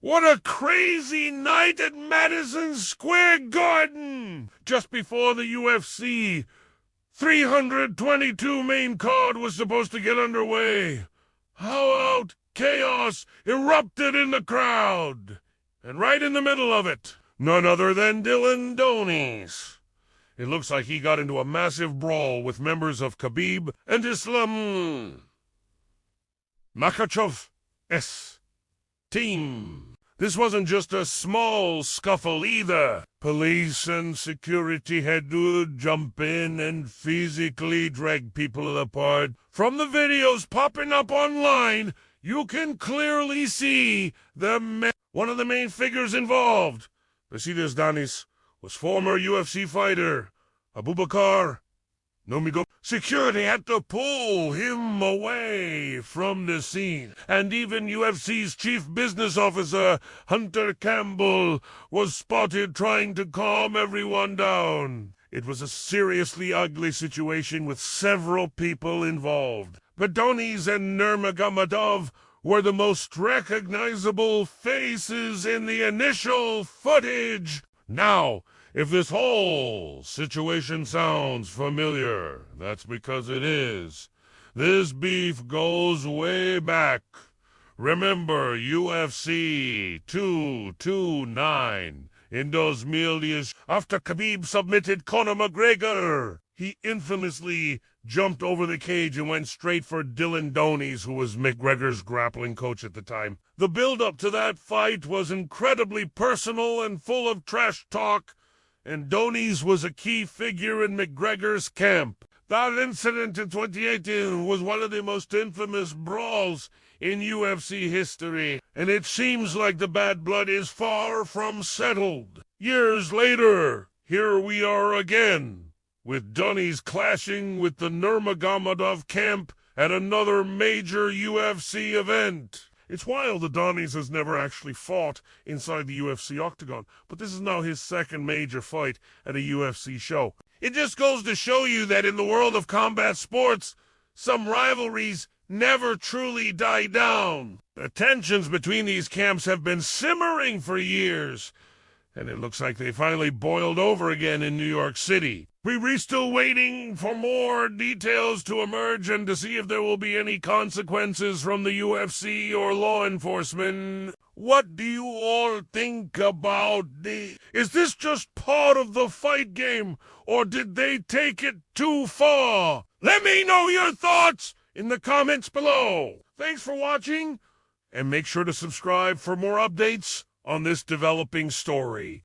What a crazy night at Madison Square Garden! Just before the UFC 322 main card was supposed to get underway. How out chaos erupted in the crowd. And right in the middle of it, none other than Dillon Danis. It looks like he got into a massive brawl with members of Khabib and Islam Makhachev's team. This wasn't just a small scuffle either. Police and security had to jump in and physically drag people apart. From the videos popping up online, you can clearly see one of the main figures involved. Dillon Danis was former UFC fighter Abubakar Nurmagomedov. Security had to pull him away from the scene, and even UFC's chief business officer, Hunter Campbell, was spotted trying to calm everyone down. It was a seriously ugly situation with several people involved. But Danis and Nurmagomedov were the most recognizable faces in the initial footage. Now, if this whole situation sounds familiar, that's because it is. This beef goes way back. Remember UFC 229 in 2010, after Khabib submitted Conor McGregor. He infamously jumped over the cage and went straight for Dillon Danis, who was McGregor's grappling coach at the time. The build-up to that fight was incredibly personal and full of trash talk, and Danis was a key figure in McGregor's camp. That incident in 2018 was one of the most infamous brawls in UFC history, and it seems like the bad blood is far from settled. Years later, here we are again, with Danis clashing with the Nurmagomedov camp at another major UFC event. It's wild that Danis has never actually fought inside the UFC octagon, but this is now his second major fight at a UFC show. It just goes to show you that in the world of combat sports, some rivalries never truly die down. The tensions between these camps have been simmering for years, and it looks like they finally boiled over again in New York City. We're still waiting for more details to emerge and to see if there will be any consequences from the UFC or law enforcement. What do you all think about this? Is this just part of the fight game, or did they take it too far? Let me know your thoughts in the comments below. Thanks for watching, and make sure to subscribe for more updates on this developing story.